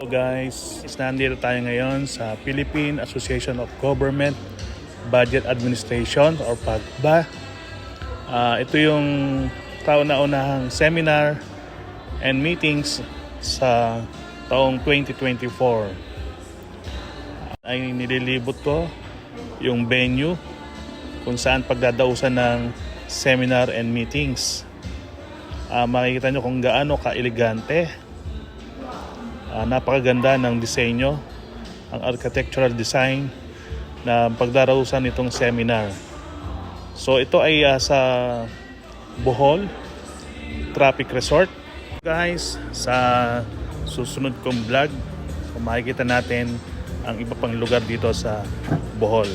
Hello guys, nandito tayo ngayon sa Philippine Association of Government Budget Administration or PAGBA. Ito yung kauna-unahang seminar and meetings sa taong 2024. Ay nililibot ko yung venue kung saan pagdadausan ng seminar and meetings. Makikita nyo kung gaano ka-elegante. Napakaganda ng disenyo, ang architectural design na pagdarausan nitong seminar. So ito ay sa Bohol Traffic Resort. Guys, sa susunod kong vlog, makikita natin ang iba pang lugar dito sa Bohol.